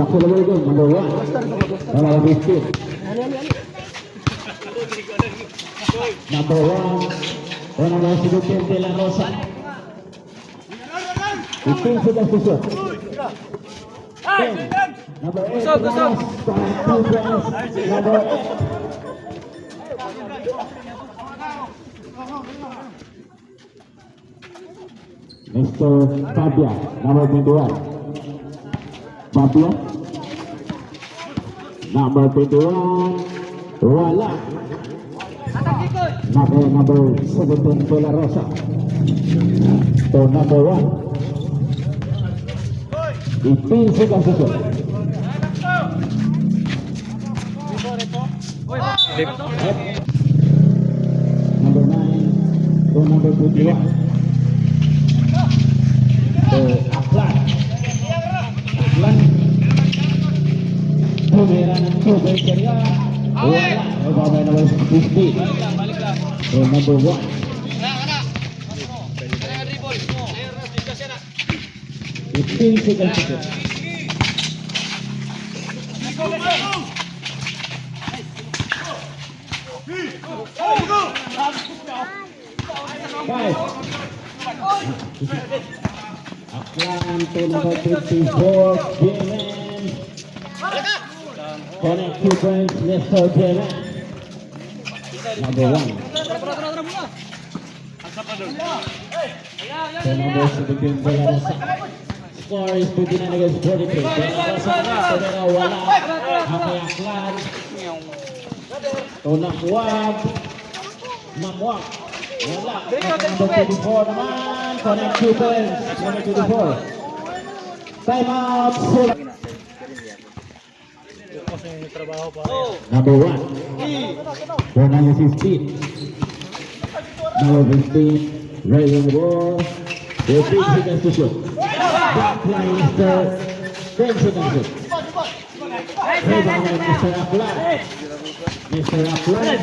Back to the ball game, number 1. Number 15. Number 1. Number 17, De La Rosa. 15 seconds to shoot. 10. Number 8, Ramos. 2 points. Number 8. Mr. Fabia, number 21. Fabia, number 21. Wala. Number 17, De La Rosa. So number 1. 15 seconds to shoot. Number 9 to number 21. So Aklan. Tumira ng tubig kaya wala. Ibaba naman sa 15. So number 1. 15 seconds to shoot. Five. Aklan to number 54, Jemen. Connect 2 points, Mr. Jemen. Number 1. So number 17, De La Rosa. Score is 59 against 43. De La Rosa na, pero wala. Hakay Aklan. To Nakwag. Nakwag. Wala. Number 24 naman. Connect 2 points. Number 24. Time out. Number 1. For number 15. Number 15. Raising the ball. 15 seconds to shoot. Back line Mr. 10 seconds to shoot. Rebound by Mr. Aklan. Mr. Aklan.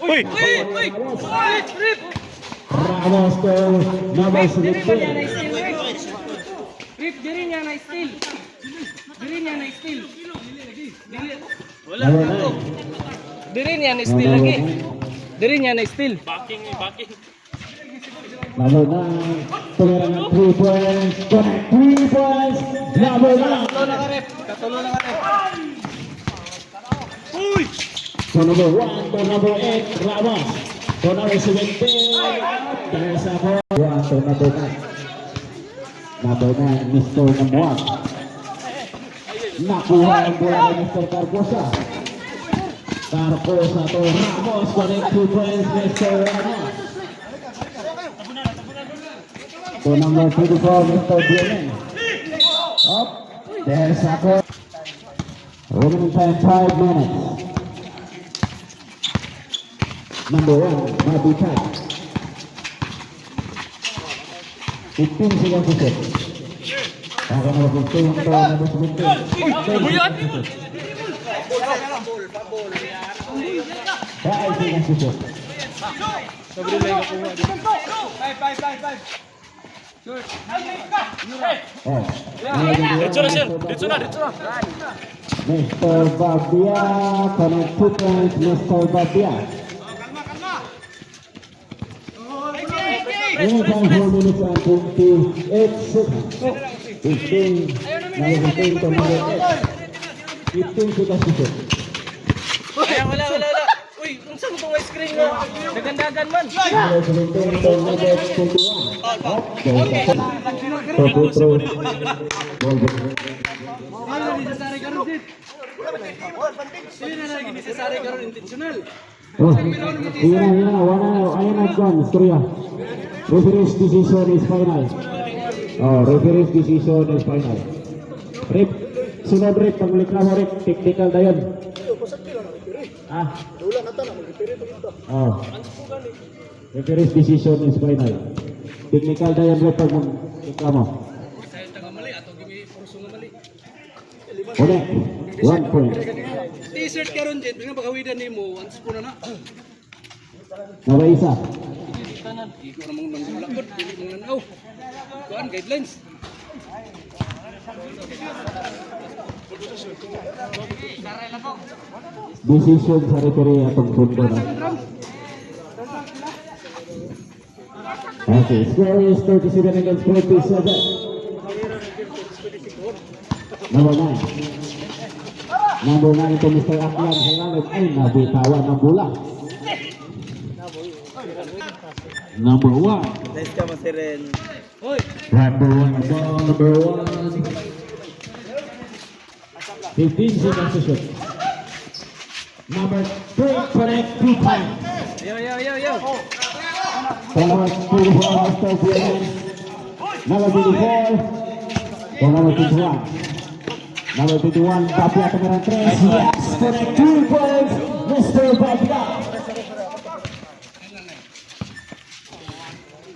Uy! Ramos to number 17. Rip, diri niya na steal. Diri niya na steal. Number 9. Diri niya na steal lagi. Diri niya na steal. Number 9. Tumira ng 3 points. Connect 3 points. Number 9. Katulo na ka rep. So number 1 to number 8, Ramos. To number 17, there's a ball. 1 to number 9. Number 9, Mr. Number 1. Nakuha ang bola ni Mr. Carcosa. Carcosa to Ramos. Connect 2 points, Mr. Ramos. To number 24, Mr. Biemen. Up. There's a ball. Remaining time 5 minutes. Number 1, Mabu Chai. 15 seconds to shoot. Para number 15 to number 17. Buyat! 5 seconds to shoot. Oh. Dito na siya! Dito na! Mr. Babia, connect 2 points, Mr. Babia. Remaining time 4 minutes and 28 seconds. 15, number 15 to number 8. 15 seconds to shoot. Wala. Uy, unsa mo tong ice cream mo? Dagandagan man. Number 17 to number 21. Up, there's a to go through. Ball back. Ano ni Cesare karon dit? Sino na lagi ni Cesare karon intentional? Oh, ayan na dyan, istorya. Referee's decision is final. Oh, referee's decision is final. Rip, sunod rip, pagulik na mo rip, technical na yun. Ah? Oh. Referee's decision is final. Technical na yan rip, pagulik na mo. Uli, 1 point. T-shirt karon dit, nga bagawidan nimo, once po na. Nawa isa. Iko namang nanggulakot, dili mga nanaw. Kuan guidelines. Decision sa referee atong punto na. Okay, score is 37 against 47. Number 9. Number 9 to Mr. Aklan Hilalog ay nabitawan ng bola. Number 1. Nice ka masiren. Number 1 ball, number 1. 15 seconds to shoot. Number 3 connect 2 times. Yo. Number 24 Mr. Brian. Number 24. Or number 21. Number 21 Tapia Tumaran 3. Yes, connect 2 points. Mr. Bagla.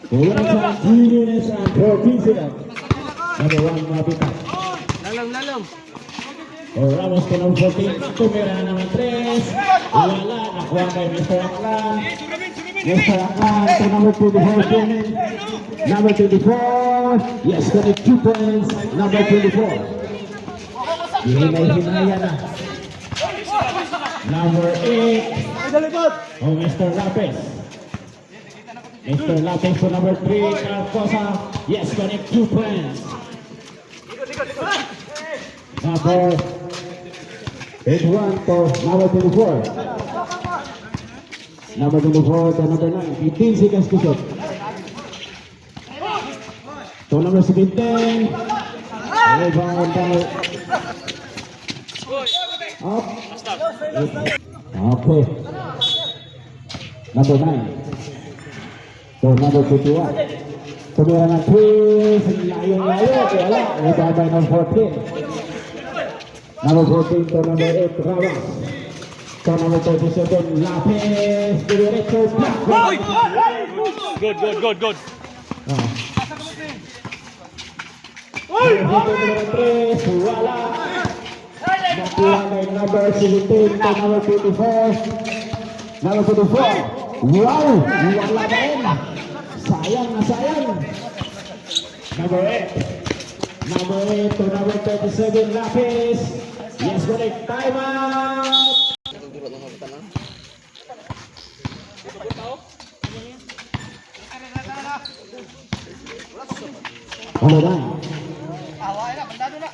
Kulang sa 3 minutes and 14 seconds. Number 1 Mapita. Lalong. O Ramos to number 14. Tumira naman 3. Wala. Nakuha kay Mr. Aklan. Mr. Aklan to number 24. Bienin. Number 24. Yes, connect 2 points. Number 24. Hinay-hinaya na. Number 8. Oh, Mr. Lopez. Mr. Lopez to number 3. Carcosa. Yes, connect 2 points. Number 81 to number 24. Number 24 to number 9. 15 seconds to shoot. To number 17. Rebound by up. Okay. Number 9. To number 51. Tumira ng 3. Layo. Wala. Rebound by number 14. Number 14 to number 8. Rawas. To number 37. Lapis. Diretso. Good. Number 3. Wala. Nakuha kay number 17 to number 24. Number 24. Wow! Wala na rin. Sayang. Number 8. Number 8 to number 37. Lapis. Yes, correct. Time out! Number 9.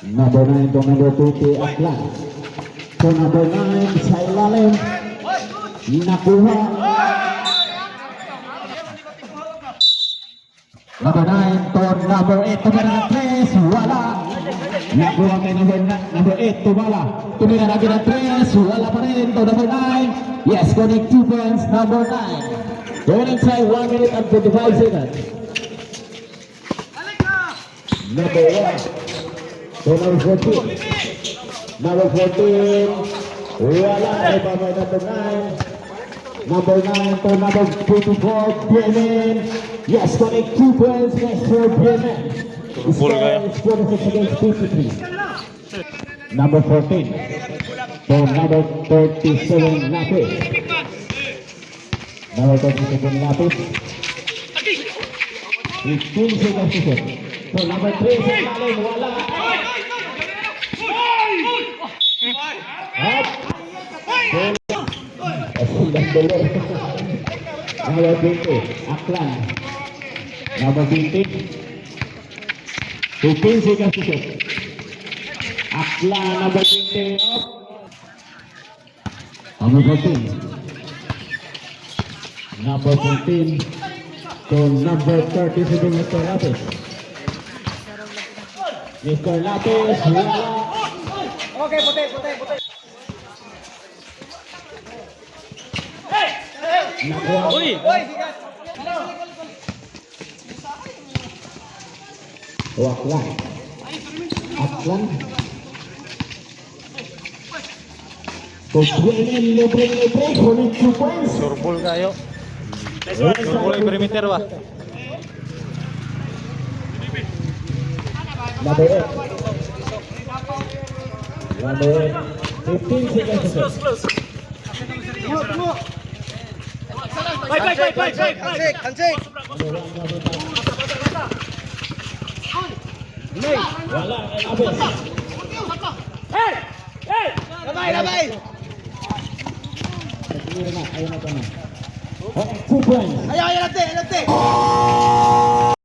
Number 9 to number 20. Aklan. To number 9. Sa ilalim. Nakuha. Number 9 to number 8. Tumira ng 3. Wala. Nakuha kay number 8. Tumala. Tumira na ng 3. Wala pa rin. To number 9. Yes, connect 2 points. Number 9. Going inside 1 minute and 45 seconds. Number 1. To number 14. Number 14. Wala. Iba by number 9. Number 9 to number 24. Bremen. Yes, connect 2 points. Mr. Bremen. Score is 46 against 53. Number 14. To number 37. Lapis. Number 37. Lapis. 15 seconds to shoot. To number 3. Salalin. Wala. Up. Number 20, Aklan. Number 20. 15 seconds to shoot. Aklan, number 20. Up. Number 14. Number 14 to number 37, Mr. Lapis. Mr. Lapis, wala. Okay, puti. Nakuha. Uy! Aklan. Aklan. Pagbuenin, libre, kunin 2 points. Surbol kayo. Surbol yung perimeter ba? Number 8. Number 8. 15 seconds to shoot. Fight! Handshake. Wala kay Abes. Labay! Ayun na, ayun na. Okay, 2 points. Ayaw, late!